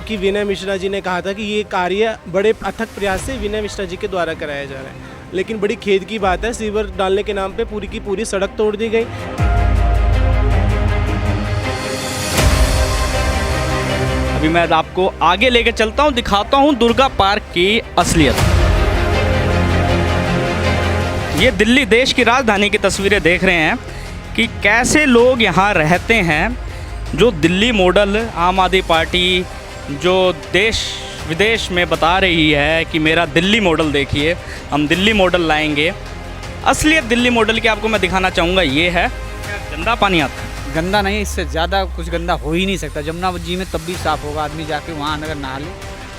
जबकि विनय मिश्रा जी ने कहा था कि ये कार्य बड़े अथक प्रयास से विनय मिश्रा जी के द्वारा कराया जा रहा है। लेकिन बड़ी खेद की बात है, सीवर डालने के नाम पे पूरी की पूरी सड़क तोड़ दी गई। अभी मैं आपको आगे लेके चलता हूँ, दिखाता हूँ दुर्गा पार्क की असलियत। ये दिल्ली देश की राजधानी की तस्वीरें देख रहे हैं कि कैसे लोग यहाँ रहते हैं। जो दिल्ली मॉडल आम आदमी पार्टी जो देश विदेश में बता रही है कि मेरा दिल्ली मॉडल देखिए, हम दिल्ली मॉडल लाएंगे, असलियत दिल्ली मॉडल की आपको मैं दिखाना चाहूँगा। ये है गंदा पानी आता है। गंदा नहीं, इससे ज़्यादा कुछ गंदा हो ही नहीं सकता। जमुना जी में तब भी साफ़ होगा, आदमी जाके वहाँ अगर नहा ले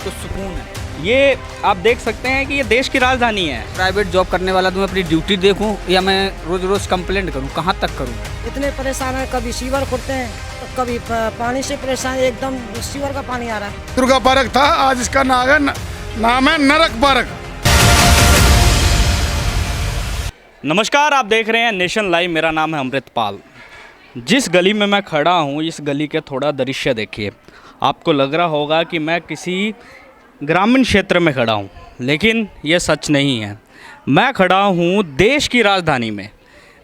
तो सुकून है। ये आप देख सकते हैं कि ये देश की राजधानी है। प्राइवेट जॉब करने वाला तो मैं अपनी ड्यूटी देखूं या मैं रोज़ रोज़ कंप्लेंट करूं, कहाँ तक करूं। इतने परेशान है, कभी सीवर खोलते हैं तो कभी पानी से परेशान, एकदम सीवर का पानी आ रहा है। दुर्गा पार्क था, आज इसका नाम है नरक पार्क। नमस्कार, आप देख रहे हैं नेशन लाइव। मेरा नाम है अमृतपाल। जिस गली में मैं खड़ा हूँ, इस गली के थोड़ा दृश्य देखिए। आपको लग रहा होगा कि मैं किसी ग्रामीण क्षेत्र में खड़ा हूँ, लेकिन ये सच नहीं है। मैं खड़ा हूँ देश की राजधानी में,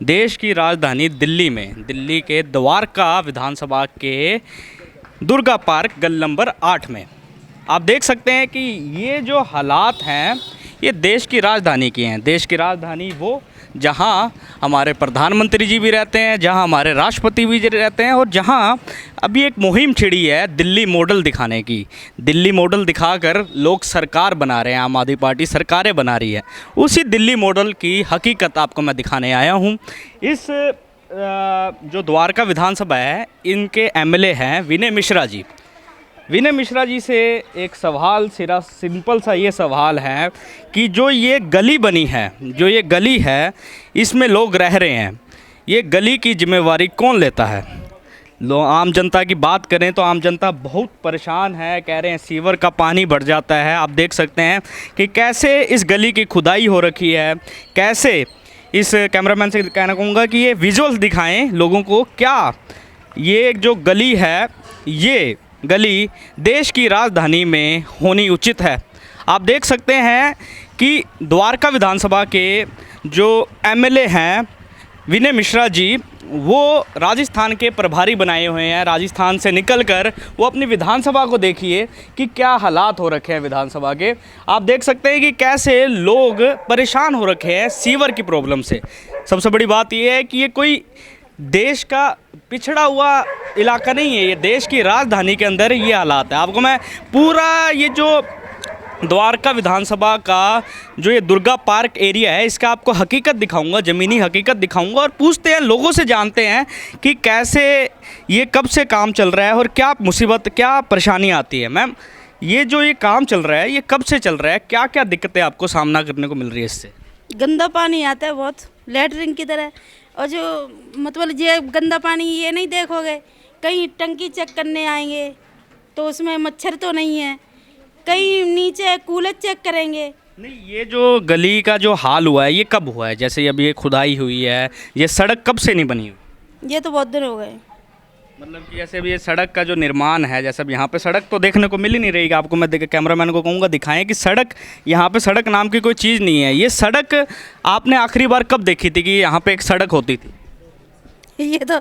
देश की राजधानी दिल्ली में, दिल्ली के द्वारका विधानसभा के दुर्गा पार्क गली नंबर 8 में। आप देख सकते हैं कि ये जो हालात हैं ये देश की राजधानी की हैं। देश की राजधानी वो जहाँ हमारे प्रधानमंत्री जी भी रहते हैं, जहाँ हमारे राष्ट्रपति भी रहते हैं, और जहाँ अभी एक मुहिम छिड़ी है दिल्ली मॉडल दिखाने की। दिल्ली मॉडल दिखाकर लोग सरकार बना रहे हैं, आम आदमी पार्टी सरकारें बना रही है। उसी दिल्ली मॉडल की हकीकत आपको मैं दिखाने आया हूँ। इस जो द्वारका विधानसभा है, इनके एमएलए हैं विनय मिश्रा जी। विनय मिश्रा जी से एक सवाल, सिरा सिंपल सा ये सवाल है कि जो ये गली बनी है, जो ये गली है, इसमें लोग रह रहे हैं, ये गली की जिम्मेवारी कौन लेता है? लोग आम जनता की बात करें तो आम जनता बहुत परेशान है। कह रहे हैं सीवर का पानी बढ़ जाता है। आप देख सकते हैं कि कैसे इस गली की खुदाई हो रखी है। कैसे इस कैमरामैन से कहना कहूँगा कि ये विजुअल्स दिखाएं लोगों को। क्या ये जो गली है, ये गली देश की राजधानी में होनी उचित है? आप देख सकते हैं कि द्वारका विधानसभा के जो एमएलए हैं विनय मिश्रा जी, वो राजस्थान के प्रभारी बनाए हुए हैं। राजस्थान से निकलकर वो अपनी विधानसभा को देखिए कि क्या हालात हो रखे हैं विधानसभा के। आप देख सकते हैं कि कैसे लोग परेशान हो रखे हैं सीवर की प्रॉब्लम से। सबसे बड़ी बात यह है कि ये कोई देश का पिछड़ा हुआ इलाका नहीं है, ये देश की राजधानी के अंदर ये हालात है। आपको मैं पूरा ये जो द्वारका विधानसभा का जो ये दुर्गा पार्क एरिया है, इसका आपको हकीकत दिखाऊंगा, ज़मीनी हकीकत दिखाऊंगा, और पूछते हैं लोगों से, जानते हैं कि कैसे ये कब से काम चल रहा है और क्या मुसीबत, क्या परेशानी आती है। मैम, ये जो ये काम चल रहा है, ये कब से चल रहा है? क्या क्या दिक्कतें आपको सामना करने को मिल रही है इससे? गंदा पानी आता है बहुत, लेटरिन की तरह। और जो मतलब ये गंदा पानी ये नहीं देखोगे, कहीं टंकी चेक करने आएंगे तो उसमें मच्छर तो नहीं है, कहीं नीचे कूलर चेक करेंगे। नहीं, ये जो गली का जो हाल हुआ है ये कब हुआ है? जैसे अभी ये खुदाई हुई है, ये सड़क कब से नहीं बनी हुई? ये तो बहुत दिन हो गए। मतलब कि जैसे अभी ये सड़क का जो निर्माण है, जैसे अब यहाँ पे सड़क तो देखने को मिल ही नहीं रही। आपको मैं कैमरामैन को कहूँगा दिखाएं कि सड़क, यहाँ पे सड़क नाम की कोई चीज़ नहीं है। ये सड़क आपने आखिरी बार कब देखी थी कि यहाँ पे एक सड़क होती थी? ये तो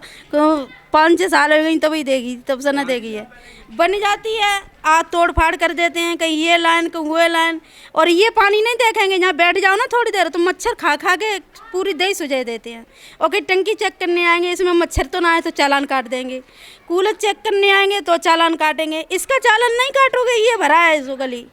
5-6 साल हो गई, तभी देखी, तब से ना देखी है। बन जाती है, आज तोड़ फाड़ कर देते हैं, कहीं ये लाइन कहीं वो लाइन। और ये पानी नहीं देखेंगे, यहाँ बैठ जाओ ना थोड़ी देर तो मच्छर खा खा के पूरी दही सुझा देते हैं। और कहीं टंकी चेक करने आएंगे, इसमें मच्छर तो ना आए तो चालान काट देंगे। कूलर चेक करने आएंगे तो चालान काटेंगे। इसका चालान नहीं काटोगे, ये भरा है इस गली,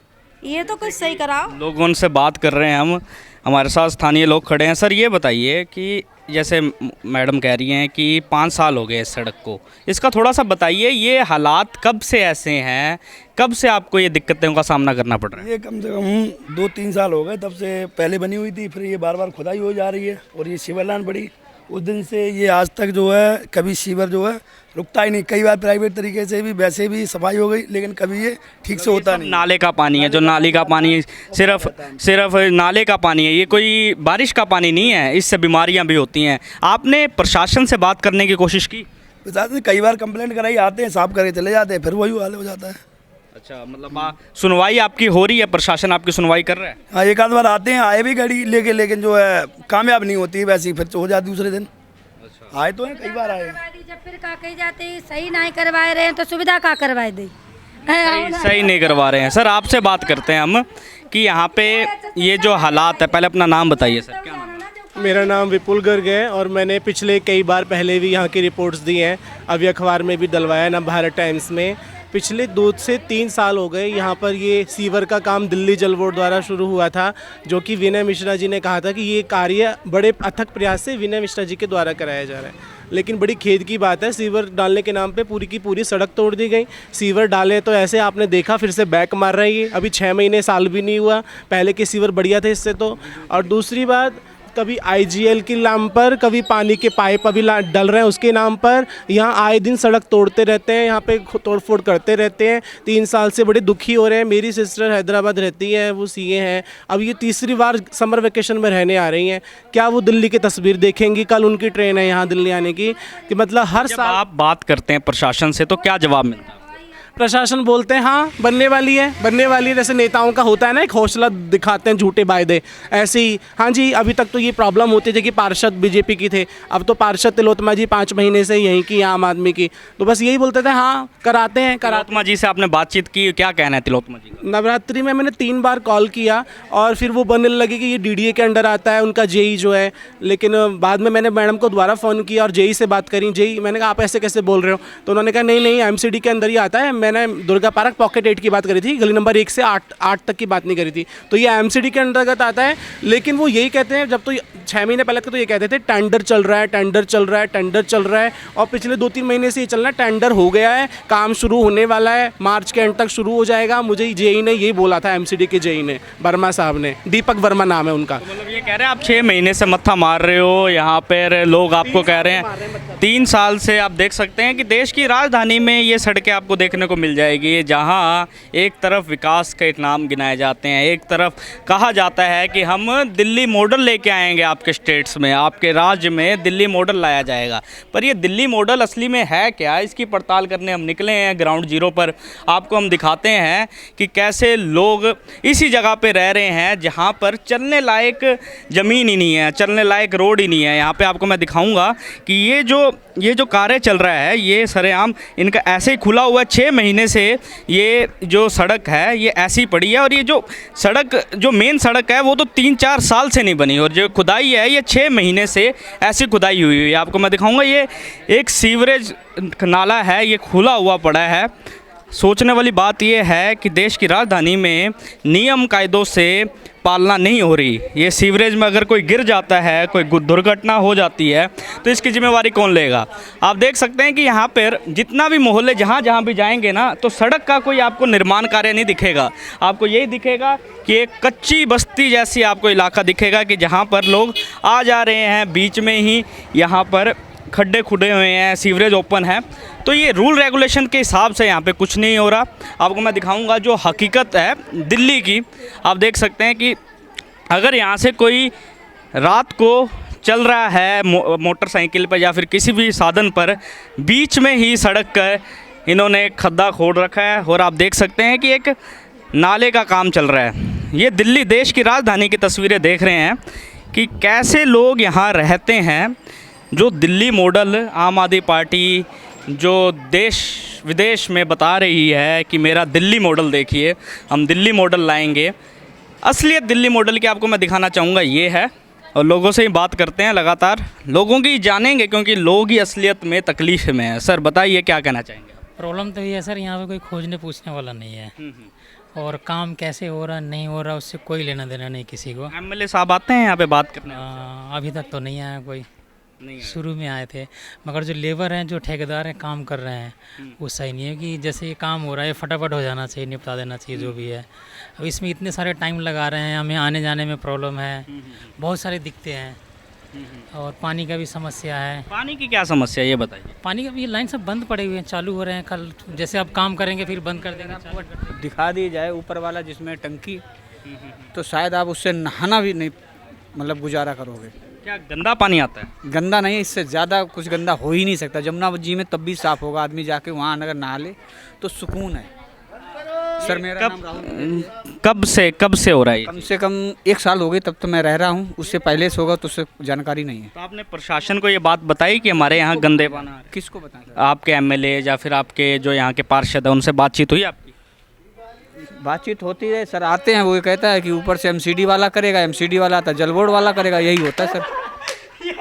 ये तो कुछ सही कराओ। लोगों से बात कर रहे हैं हम, हमारे साथ स्थानीय लोग खड़े हैं। सर, ये बताइए कि जैसे मैडम कह रही हैं कि 5 साल हो गए इस सड़क को, इसका थोड़ा सा बताइए, ये हालात कब से ऐसे हैं, कब से आपको ये दिक्कतों का सामना करना पड़ रहा है? ये कम से कम 2-3 साल हो गए, तब से पहले बनी हुई थी, फिर ये बार बार खुदाई हो जा रही है और ये सीवर लाइन पड़ी। उस दिन से ये आज तक जो है कभी सीवर जो है रुकता ही नहीं। कई बार प्राइवेट तरीके से भी वैसे भी सफाई हो गई, लेकिन कभी ये ठीक से होता नहीं। नाले का पानी है, जो नाली का पानी सिर्फ नाले का पानी है, ये कोई बारिश का पानी नहीं है, इससे बीमारियां भी होती हैं। आपने प्रशासन से बात करने की कोशिश की? प्रशासन कई बार कंप्लेंट कराई, आते हैं साफ करके चले जाते हैं, फिर वही हाल हो जाता है। अच्छा, मतलब सुनवाई आपकी हो रही है, प्रशासन आपकी सुनवाई कर रहा है? हाँ, एक आध बार आते हैं, आए भी गाड़ी लेके, लेकिन जो है कामयाब नहीं होती, वैसे ही फिर हो जाती दूसरे दिन। आए तो हैं, कई बार आए। जब फिर का कही जाते हैं सही नहीं करवा रहे हैं तो सुविधा का करवाए दे। सही नहीं करवा रहे हैं। सर आपसे बात करते हैं हम कि यहाँ पे ये जो हालात है, पहले अपना नाम बताइए सर। क्या नाम है? मेरा नाम विपुल गर्ग है और मैंने पिछले कई बार पहले भी यहाँ की रिपोर्ट्स दी हैं, अभी अखबार में भी डलवाया ना, भारत टाइम्स में। पिछले 2 से 3 साल हो गए यहाँ पर ये सीवर का काम दिल्ली जल बोर्ड द्वारा शुरू हुआ था, जो कि विनय मिश्रा जी ने कहा था कि ये कार्य बड़े अथक प्रयास से विनय मिश्रा जी के द्वारा कराया जा रहा है। लेकिन बड़ी खेद की बात है, सीवर डालने के नाम पे पूरी की पूरी सड़क तोड़ दी गई। सीवर डाले तो ऐसे आपने देखा फिर से बैक मार रही है, अभी 6 महीने साल भी नहीं हुआ, पहले के सीवर बढ़िया थे इससे तो। और दूसरी बात, कभी आईजीएल के नाम पर, कभी पानी के पाइप अभी डल रहे हैं उसके नाम पर, यहाँ आए दिन सड़क तोड़ते रहते हैं, यहाँ पे तोड़फोड़ करते रहते हैं। 3 साल से बड़े दुखी हो रहे हैं। मेरी सिस्टर हैदराबाद रहती है, वो सीए हैं, अब ये तीसरी बार समर वेकेशन में रहने आ रही हैं। क्या वो दिल्ली की तस्वीर देखेंगी? कल उनकी ट्रेन है यहाँ दिल्ली आने की। कि मतलब हर जब साल आप बात करते हैं प्रशासन से तो क्या जवाब मिलता है? प्रशासन बोलते हैं हाँ बनने वाली है, बनने वाली है। जैसे नेताओं का होता है ना, एक हौसला दिखाते हैं झूठे वायदे, ऐसे ही हाँ जी। अभी तक तो ये प्रॉब्लम होती थी कि पार्षद बीजेपी की थे, अब तो पार्षद तिलोत्तमा जी 5 महीने से यहीं की आम आदमी की, तो बस यही बोलते थे हाँ कराते हैं तिलोत्तमा जी से आपने बातचीत की, क्या कहना है तिलोत्तमा जी का? नवरात्रि में मैंने 3 बार कॉल किया और फिर वो बनने लगे कि ये डीडीए के अंडर आता है उनका, जेई जो है। लेकिन बाद में मैंने मैडम को दोबारा फ़ोन किया और जेई से बात करी। जेई, मैंने कहा आप ऐसे कैसे बोल रहे हो? तो उन्होंने कहा नहीं नहीं एमसीडी के अंदर ही आता है। मैंने दुर्गा पार्क पॉकेट 8 की बात करी थी, गली नंबर 1 से 8 तक की बात नहीं करी थी। तो ये एमसीडी के अंतर्गत आता है। लेकिन वो यही कहते हैं, जब तो 6 महीने पहले तो ये कहते थे टेंडर चल रहा है, टेंडर चल रहा है, टेंडर चल रहा है, और पिछले 2-3 महीने से ये चल रहा है टेंडर हो गया है, काम शुरू होने वाला है, मार्च के एंड तक शुरू हो जाएगा। मुझे जेई ने यही बोला था, एमसीडी के जेई ने, वर्मा साहब ने, दीपक वर्मा नाम है उनका। तो मतलब ये कह रहे हैं आप 6 महीने से मत्था मार रहे हो, यहाँ पर लोग आपको कह रहे हैं 3 साल से। आप देख सकते हैं कि देश की राजधानी में ये सड़कें आपको देखने को मिल जाएगी, जहाँ एक तरफ विकास के नाम गिनाए जाते हैं, एक तरफ कहा जाता है कि हम दिल्ली मॉडल लेके आएंगे आपके स्टेट्स में, आपके राज्य में दिल्ली मॉडल लाया जाएगा। पर ये दिल्ली मॉडल असली में है क्या, इसकी पड़ताल करने हम निकले हैं ग्राउंड जीरो पर। आपको हम दिखाते हैं कि कैसे लोग इसी जगह पे रह रहे हैं जहाँ पर चलने लायक ज़मीन ही नहीं है, चलने लायक रोड ही नहीं है। यहाँ पे आपको मैं दिखाऊंगा कि ये जो कार्य चल रहा है, ये सरेआम इनका ऐसे ही खुला हुआ है। 6 महीने से ये जो सड़क है ये ऐसी पड़ी है, और ये जो सड़क, जो मेन सड़क है, वो तो 3-4 साल से नहीं बनी, और जो खुदाई है ये 6 महीने से ऐसी खुदाई हुई है। आपको मैं दिखाऊंगा, ये एक सीवरेज नाला है, ये खुला हुआ पड़ा है। सोचने वाली बात यह है कि देश की राजधानी में नियम कायदों से पालना नहीं हो रही। ये सीवरेज में अगर कोई गिर जाता है, कोई दुर्घटना हो जाती है, तो इसकी जिम्मेवारी कौन लेगा? आप देख सकते हैं कि यहाँ पर जितना भी मोहल्ले, जहाँ भी जाएंगे ना, तो सड़क का कोई आपको निर्माण कार्य नहीं दिखेगा। आपको यही दिखेगा कि एक कच्ची बस्ती जैसी आपको इलाका दिखेगा कि जहाँ पर लोग आ जा रहे हैं, बीच में ही यहाँ पर खड्डे खुदे हुए हैं, सीवरेज ओपन है। तो ये रूल रेगुलेशन के हिसाब से यहाँ पे कुछ नहीं हो रहा। आपको मैं दिखाऊंगा जो हकीकत है दिल्ली की। आप देख सकते हैं कि अगर यहाँ से कोई रात को चल रहा है मोटरसाइकिल पर या फिर किसी भी साधन पर, बीच में ही सड़क का इन्होंने खड्डा खोद रखा है, और आप देख सकते हैं कि एक नाले का काम चल रहा है। ये दिल्ली, देश की राजधानी की तस्वीरें देख रहे हैं कि कैसे लोग यहाँ रहते हैं। जो दिल्ली मॉडल आम आदमी पार्टी जो देश विदेश में बता रही है कि मेरा दिल्ली मॉडल देखिए, हम दिल्ली मॉडल लाएंगे, असलियत दिल्ली मॉडल की आपको मैं दिखाना चाहूँगा ये है। और लोगों से ही बात करते हैं, लगातार लोगों की जानेंगे, क्योंकि लोग ही असलियत में तकलीफ़ में है। सर बताइए क्या कहना चाहेंगे? प्रॉब्लम तो ये है सर, यहाँ पे कोई खोजने पूछने वाला नहीं है, और काम कैसे हो रहा नहीं हो रहा उससे कोई लेना देना नहीं किसी को। एमएलए साहब आते हैं यहाँ पे बात करने? अभी तक तो नहीं आया कोई, नहीं शुरू में आए थे। मगर जो लेबर हैं, जो ठेकेदार हैं, काम कर रहे हैं, वो सही नहीं है कि जैसे ये काम हो रहा है फटाफट हो जाना चाहिए, निपटा देना चाहिए जो भी है। अब इसमें इतने सारे टाइम लगा रहे हैं, हमें आने जाने में प्रॉब्लम है, बहुत सारे दिक्कतें हैं, और पानी का भी समस्या है। पानी की क्या समस्या है ये बताइए? पानी का भी लाइन सब बंद पड़े हुए हैं, चालू हो रहे हैं, कल जैसे अब काम करेंगे फिर बंद कर देंगे। दिखा दी जाए ऊपर वाला जिसमें टंकी, तो शायद आप उससे नहाना भी नहीं, मतलब गुजारा करोगे। क्या गंदा पानी आता है? गंदा नहीं, इससे ज़्यादा कुछ गंदा हो ही नहीं सकता। जमुना जी में तब भी साफ़ होगा, आदमी जाके वहाँ अगर नहा ले तो सुकून है। सर मेरा नाम राहुल। कब से हो रहा है ये? कम से कम 1 साल हो गई, तब तो मैं रह रहा हूँ। उससे पहले से होगा तो उससे जानकारी नहीं है। तो आपने प्रशासन को ये बात बताई कि हमारे यहाँ गंदे पानी आ रहे हैं? किसको बताएं सर? आपके एमएलए या फिर आपके जो यहाँ के पार्षद है उनसे बातचीत हुई आपकी? बातचीत होती है सर, आते हैं वो ये कहता है कि ऊपर से एमसीडी वाला करेगा, एमसीडी वाला आता है जल बोर्ड वाला करेगा, यही होता है सर।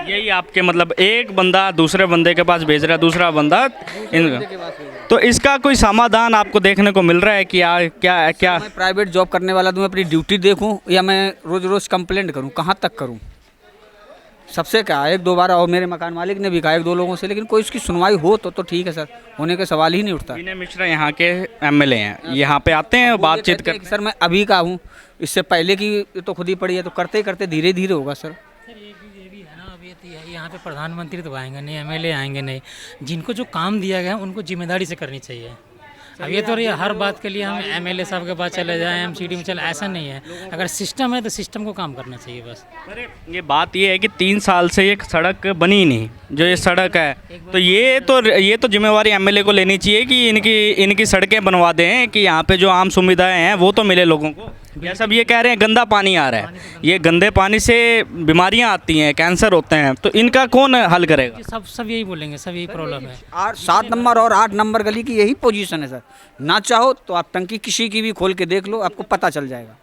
यही आपके मतलब एक बंदा दूसरे बंदे के पास भेज रहा है, दूसरा बंदा तो इसका कोई समाधान आपको देखने को मिल रहा है कि क्या क्या? मैं प्राइवेट जॉब करने वाला तो मैं अपनी ड्यूटी देखूं या मैं रोज़ रोज़ कंप्लेंट करूं? कहां तक करूं? सबसे कहा 1-2 बार, और मेरे मकान मालिक ने भी कहा 1-2 लोगों से, लेकिन कोई इसकी सुनवाई हो तो ठीक है सर, होने का सवाल ही नहीं उठता। विनय मिश्रा यहाँ के एमएलए हैं, यहाँ पे आते हैं बातचीत कहते हैं कर। कि सर मैं अभी का हूँ, इससे पहले की तो खुद ही पड़ी है, तो करते करते धीरे धीरे होगा सर। ये भी है ना, अभी तो यहाँ पे प्रधानमंत्री तो आएंगे नहीं, एमएलए आएंगे नहीं। जिनको जो काम दिया गया है उनको जिम्मेदारी से करनी चाहिए। अब ये तो हर बात के लिए हम एमएलए साहब के पास चले जाएं, एमसीडी में चले, ऐसा नहीं है। अगर सिस्टम है तो सिस्टम को काम करना चाहिए बस। अरे ये बात ये है कि 3 साल से ये सड़क बनी ही नहीं, जो ये सड़क है तो ये तो जिम्मेवारी एमएलए को लेनी चाहिए कि इनकी सड़कें बनवा दें कि यहाँ पे जो आम सुविधाएं हैं वो तो मिले लोगों को। ये सब ये कह रहे हैं गंदा पानी आ रहा है, ये गंदे पानी से बीमारियां आती हैं, कैंसर होते हैं, तो इनका कौन हल करेगा? सब यही बोलेंगे, सब यही प्रॉब्लम है। 7 नंबर और 8 नंबर गली की यही पोजीशन है सर। ना चाहो तो आप टंकी किसी की भी खोल के देख लो, आपको पता चल जाएगा।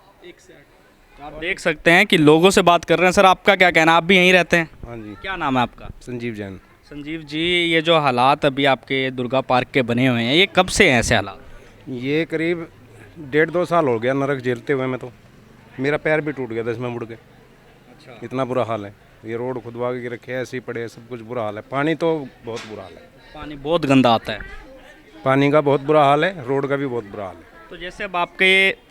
आप देख सकते हैं कि लोगों से बात कर रहे हैं। सर आपका क्या कहना है, आप भी यहीं रहते हैं? हाँ जी। क्या नाम है आपका? संजीव जैन। संजीव जी, ये जो हालात अभी आपके दुर्गा पार्क के बने हुए हैं, ये कब से हैं ऐसे हालात? ये करीब 1.5-2 साल हो गया नरक झेलते हुए। मैं तो मेरा पैर भी टूट गया था इसमें मुड़ के। अच्छा। इतना बुरा हाल है। ये रोड खुदवा के रखे हैं, ऐसे ही पड़े हैं, सब कुछ बुरा हाल है। पानी तो बहुत बुरा हाल है, पानी बहुत गंदा आता है। पानी का बहुत बुरा हाल है, रोड का भी बहुत बुरा हाल है। तो जैसे अब आपके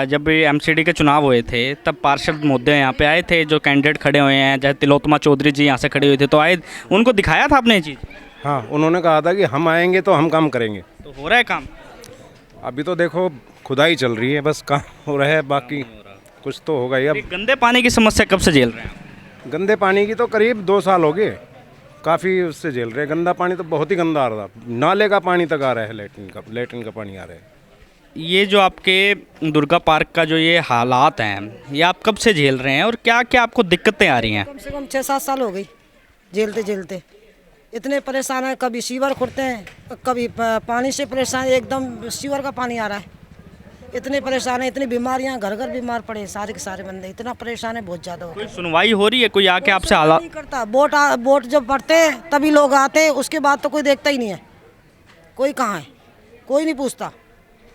जब एमसीडी के चुनाव हुए थे तब पार्षद महोदय यहाँ पे आए थे, जो कैंडिडेट खड़े हुए हैं, जैसे तिलोत्तमा चौधरी जी यहाँ से खड़े हुए थे, तो आए, उनको दिखाया था आपने ये चीज़? हाँ, उन्होंने कहा था कि हम आएंगे तो हम काम करेंगे। तो हो रहा है काम? अभी तो देखो खुदाई चल रही है, बस काम हो रहा है, बाकी कुछ तो होगा ही। अब गंदे पानी की समस्या कब से झेल रहे हैं? गंदे पानी की तो करीब 2 साल हो गए, काफ़ी उससे झेल रहे हैं। गंदा पानी तो बहुत ही गंदा आ रहा था, नाले का पानी तक आ रहा है, लेटरिन का पानी आ रहा है। ये जो आपके दुर्गा पार्क का जो ये हालात हैं, ये आप कब से झेल रहे हैं और क्या क्या आपको दिक्कतें आ रही हैं? कम से कम 6-7 साल हो गई झेलते झेलते। इतने परेशान हैं, कभी सीवर खुरते हैं, कभी पानी से परेशान, एकदम सीवर का पानी आ रहा है। इतने परेशान है, इतनी बीमारियां, घर घर बीमार पड़े हैं, सारे के सारे बंदे इतना परेशान है, बहुत ज़्यादा। कोई सुनवाई हो रही है? कोई आके आपसे हालात नहीं करता। वोट जब पड़ते हैं तभी लोग आते हैं, उसके बाद तो कोई देखता ही नहीं है। कोई कहाँ है, कोई नहीं पूछता।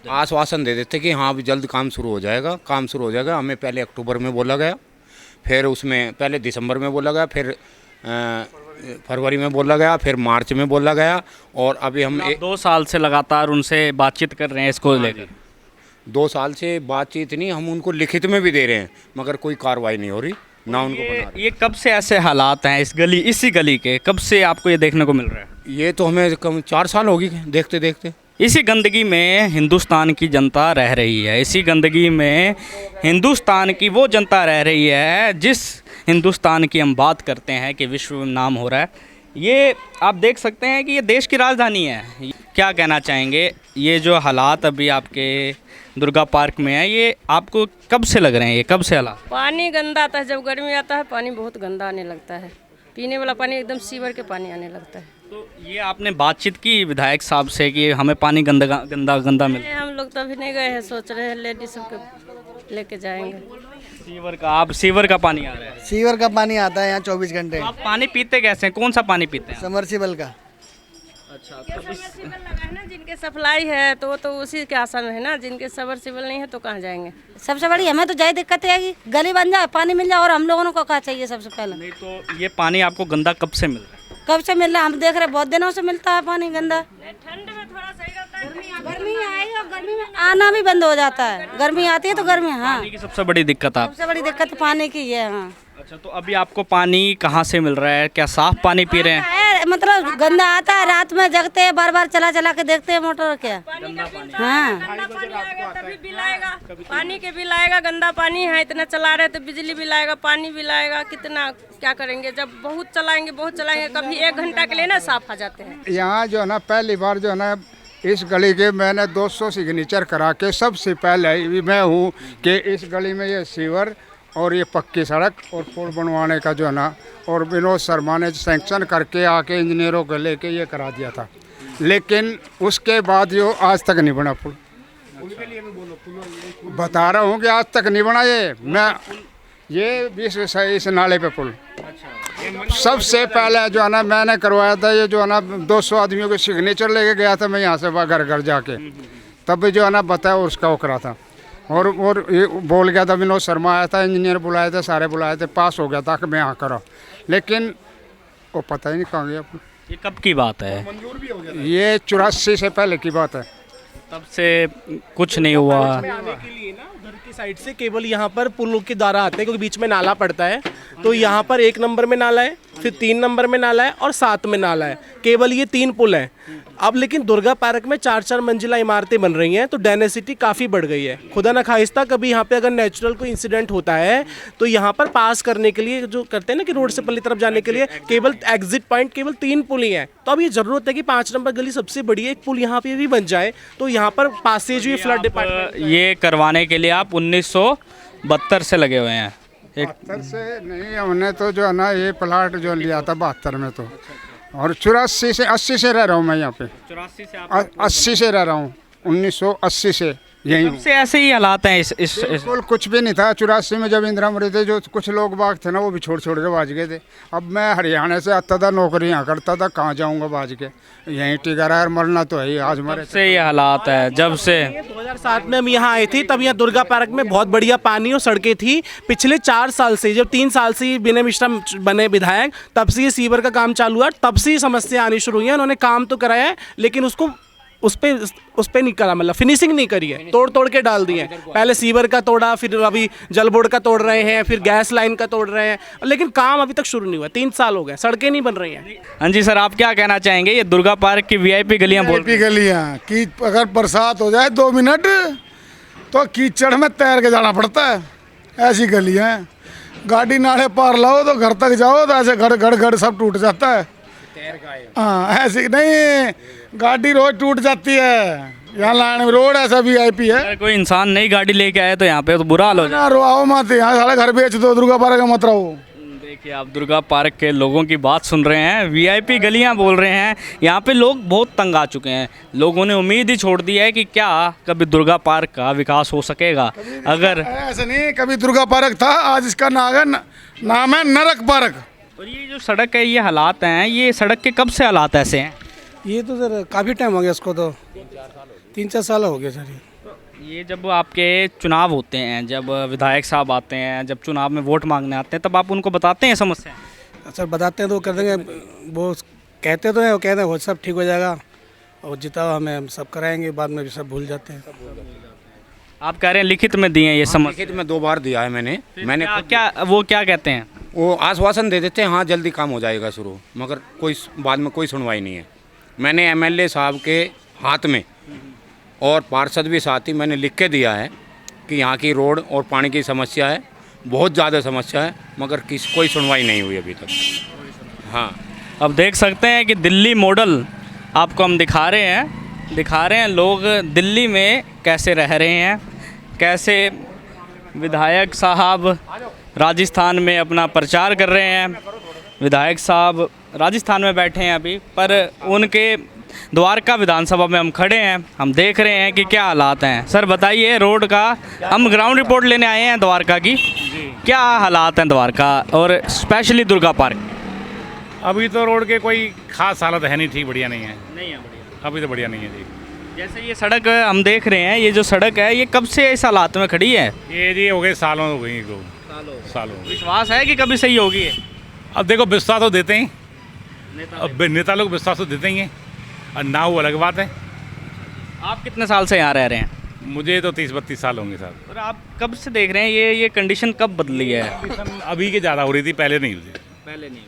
आश्वासन दे देते कि हाँ अभी जल्द काम शुरू हो जाएगा, काम शुरू हो जाएगा। हमें पहले अक्टूबर में बोला गया, फिर उसमें पहले दिसंबर में बोला गया, फिर फरवरी में बोला गया, फिर मार्च में बोला गया, और अभी हम 2 साल से लगातार उनसे बातचीत कर रहे हैं इसको लेकर। 2 साल से बातचीत नहीं, हम उनको लिखित में भी दे रहे हैं, मगर कोई कार्रवाई नहीं हो रही, ना उनको बना रही। ये कब से ऐसे हालात हैं इसी गली के, कब से आपको ये देखने को मिल रहा है? ये तो हमें कम 4 साल हो गए देखते देखते। इसी गंदगी में हिंदुस्तान की जनता रह रही है, इसी गंदगी में हिंदुस्तान की वो जनता रह रही है जिस हिंदुस्तान की हम बात करते हैं कि विश्व में नाम हो रहा है। ये आप देख सकते हैं कि ये देश की राजधानी है। क्या कहना चाहेंगे, ये जो हालात अभी आपके दुर्गा पार्क में है, ये आपको कब से लग रहे हैं, ये कब से हालात? पानी गंदा आता है, जब गर्मी आता है पानी बहुत गंदा आने लगता है, पीने वाला पानी एकदम सीवर के पानी आने लगता है। तो ये आपने बातचीत की विधायक साहब से कि हमें पानी गंदा गंदा मिले? हम लोग तो अभी नहीं गए हैं, सोच रहे हैं लेडीज सबको लेके जाएंगे। सीवर का पानी आ रहा है? सीवर का पानी आता है यहाँ 24 घंटे। तो आप पानी पीते कैसे हैं, कौन सा पानी पीते हैं? समरसीबल का। अच्छा, समरसीबल लगा है ना, जिनके सप्लाई है तो वो तो उसी के आशा में है ना, जिनके समरसीबल नहीं है तो कहाँ जाएंगे। सबसे बड़ी हमें तो यही दिक्कत है, गली बन जाए, पानी मिल जाए, और हम लोगों को क्या चाहिए सबसे पहले? नहीं तो ये पानी आपको गंदा कब से मिल रहा है? कब से मिल रहा है, हम देख रहे हैं बहुत दिनों से मिलता है पानी गंदा। ठंड में थोड़ा सही रहता है, गर्मी आएगी और गर्मी में आना भी बंद हो जाता है। गर्मी आती है तो गर्मी, हाँ पानी की सबसे बड़ी दिक्कत आप? सबसे बड़ी दिक्कत पानी की है। हाँ। अच्छा, तो अभी आपको पानी कहाँ से मिल रहा है, क्या साफ पानी पी रहे हैं? मतलब गंदा आता है, रात में जगते हैं, बार बार चला के देखते हैं मोटर क्या। हाँ, तभी बिल आएगा, पानी के बिल आएगा। गंदा पानी है, इतना चला रहे तो बिजली बिल आएगा, पानी बिल आएगा, कितना क्या करेंगे। जब बहुत चलाएंगे कभी 1 घंटा के लिए ना साफ आ जाते हैं। यहाँ जो है ना पहली बार जो है ना इस गली के मैंने 200 सिग्नेचर करा के सबसे पहले मैं हूँ कि इस गली में ये सीवर और ये पक्की सड़क और पुल बनवाने का जो है ना, और विनोद शर्मा ने सैंक्शन करके आके इंजीनियरों को लेके ये करा दिया था, लेकिन उसके बाद जो आज तक नहीं बना पुल। बता रहा हूँ कि आज तक नहीं बना ये इस नाले पे पुल सबसे पहले जो है ना मैंने करवाया था। ये जो है ना 200 आदमियों के सिग्नेचर लेके गया था मैं यहाँ से घर घर जाके, तब जो है ना बताया उसका वो करा था। और ये बोल गया था, विनोद शर्मा आया था, इंजीनियर बुलाए थे, सारे बुलाए थे, पास हो गया था कि मैं यहाँ करा, लेकिन वो पता ही नहीं कहाँ गया। ये कब की बात है? ये 84 से पहले की बात है, तब से कुछ नहीं हुआ। आने के लिए ना उधर की साइड से केवल यहाँ पर पुल के द्वारा आते हैं, क्योंकि बीच में नाला पड़ता है। तो यहाँ पर 1 नंबर में नाला है, फिर 3 नंबर में नाला है और 7 में नाला है। केवल ये 3 पुल हैं। अब लेकिन दुर्गा पार्क में 4-4 मंजिला इमारतें बन रही हैं, तो डेंसिटी काफ़ी बढ़ गई है। खुदा न खाइस्ता कभी यहाँ पे अगर नेचुरल कोई इंसिडेंट होता है तो यहाँ पर पास करने के लिए जो करते हैं ना कि रोड से पल्ली तरफ जाने के लिए केवल एग्जिट पॉइंट केवल 3 पुल ही हैं। तो अब ये ज़रूरत है कि 5 नंबर गली सबसे बड़ी है, एक पुल यहाँ पे भी बन जाए, तो यहाँ पर पासेज हुई फ्लड डिपार्टमेंट ये करवाने के लिए आप 1972 से लगे हुए हैं। 72 से नहीं, हमने तो जो है ना ये प्लाट जो लिया था 72 में, तो और 84 से 80 से रह रहा हूँ मैं यहाँ पे। 84 से 80 से रह रहा हूँ, 1980 से यही हूँ। से ऐसे ही हालात हैं इस बिल्कुल कुछ भी नहीं था। 84 में जब इंदिरा मरी थे, जो कुछ लोग बाग थे ना वो भी छोड़ के भाज गए थे। अब मैं हरियाणा से आता था, नौकरी यहाँ करता था, कहाँ जाऊँगा भाज के, यहीं टिका रहा, मरना तो है ही। आज मरे से ये हालात है। जब से 2007 में हम यहाँ आए थे, तब यहाँ दुर्गा पार्क में बहुत बढ़िया पानी और सड़कें थी। पिछले 4 साल से, जब 3 साल से विनय मिश्रा बने विधायक, तब से ये सीवर का काम चालू हुआ, तब से ये समस्या आनी शुरू हुई है। उन्होंने काम तो कराया है, लेकिन उसको उस पे नहीं करा, मतलब फिनिशिंग नहीं करी है, तोड़ के डाल दिए। पहले सीवर का तोड़ा, फिर अभी जल बोर्ड का तोड़ रहे हैं, फिर गैस लाइन का तोड़ रहे हैं, लेकिन काम अभी तक शुरू नहीं हुआ। 3 साल हो गए, सड़कें नहीं बन रही हैं। हाँ जी सर, आप क्या कहना चाहेंगे? ये दुर्गा पार्क की वीआईपी गलियां बोल वीआईपी गलियां कि अगर बरसात हो जाए 2 मिनट तो कीचड़ में तैर के जाना पड़ता है। ऐसी गलियां हैं, गाड़ी नाले पार लाओ तो घर तक जाओ तो ऐसे गड़ सब टूट जाता है। हाँ, ऐसी नहीं, गाड़ी रोज टूट जाती है। यहाँ लाइन रोड ऐसा वीआईपी है। अगर कोई इंसान नई गाड़ी लेके आए तो यहाँ पे तो बुरा हाल हो जाए। रोआओ मत, यहाँ सारा घर बेच दो, दुर्गा पार्क का मत रहो। देखिए, आप दुर्गा पार्क के लोगों की बात सुन रहे हैं, वीआईपी गलियां बोल रहे हैं। यहाँ पे लोग बहुत तंग आ चुके हैं। लोगों ने उम्मीद ही छोड़ दी है कि क्या कभी दुर्गा पार्क का विकास हो सकेगा। अगर ऐसा नहीं, कभी दुर्गा पार्क था, आज इसका नाम है नरक पार्क। और ये जो सड़क है, ये हालात हैं, ये सड़क के कब से हालात ऐसे हैं? ये तो सर काफ़ी टाइम हो गया इसको, तो 3-4 साल हो गए सर। ये जब आपके चुनाव होते हैं, जब विधायक साहब आते हैं, जब चुनाव में वोट मांगने आते हैं, तब आप उनको बताते हैं समस्या? सर बताते हैं तो कर देंगे, वो कहते तो हैं, वो कहते हैं वो सब ठीक हो जाएगा और जितना हमें हम सब कराएंगे, बाद में भी सब भूल जाते हैं। आप कह रहे हैं लिखित में दिए हैं ये समस्या? लिखित में 2 बार दिया है मैंने। वो क्या कहते हैं? वो आश्वासन दे देते हैं, हाँ जल्दी काम हो जाएगा शुरू, मगर कोई बाद में कोई सुनवाई नहीं है। मैंने एमएलए साहब के हाथ में और पार्षद भी साथ ही मैंने लिख के दिया है कि यहाँ की रोड और पानी की समस्या है, बहुत ज़्यादा समस्या है, मगर कोई सुनवाई नहीं हुई अभी तक। हाँ, अब देख सकते हैं कि दिल्ली मॉडल आपको हम दिखा रहे हैं लोग दिल्ली में कैसे रह रहे हैं, कैसे विधायक साहब राजस्थान में अपना प्रचार कर रहे हैं। विधायक साहब राजस्थान में बैठे हैं अभी, पर उनके द्वारका विधानसभा में हम खड़े हैं, हम देख रहे हैं कि क्या हालात हैं। सर बताइए, रोड का हम ग्राउंड रिपोर्ट लेने आए हैं द्वारका की, क्या हालात हैं द्वारका और स्पेशली दुर्गा पार्क? अभी तो रोड के कोई खास हालत है नहीं, ठीक बढ़िया नहीं है। नहीं है बढ़िया, अभी तो बढ़िया नहीं है जी। जैसे ये सड़क हम देख रहे हैं, ये जो सड़क है ये कब से इस हालात में खड़ी है? ये जी हो गए सालों हो गई, सालों। विश्वास है कि कभी सही होगी? अब देखो, विश्वास तो देते हैं, अब नेता लोग विश्वास तो देते ही हैं, और ना वो अलग बात है। आप कितने साल से यहाँ रह रहे हैं? मुझे तो 30-32 साल होंगे साहब। और आप कब से देख रहे हैं ये कंडीशन कब बदली है? अभी की ज़्यादा हो रही थी, पहले नहीं हुई। पहले नहीं।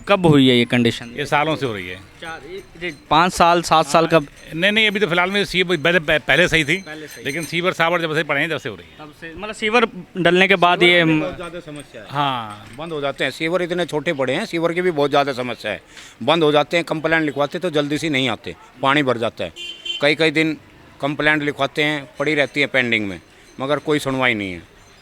कब हुई है ये कंडीशन? ये सालों से हो रही है। 5 साल 7 साल कब? नहीं, अभी तो फिलहाल में सीवर पहले सही थी, लेकिन सीवर सावर जब से पड़े हैं जब से हो रही है। तब से मतलब सीवर डलने के बाद ये बहुत ज़्यादा समस्या है। हाँ, बंद हो जाते हैं सीवर, इतने छोटे पड़े हैं, सीवर की भी बहुत ज़्यादा समस्या है। बंद हो जाते हैं, कंप्लेंट लिखवाते तो जल्दी से नहीं आते, पानी भर जाता है, कई कई दिन कंप्लेंट लिखवाते हैं, पड़ी रहती है पेंडिंग में, मगर कोई सुनवाई नहीं है।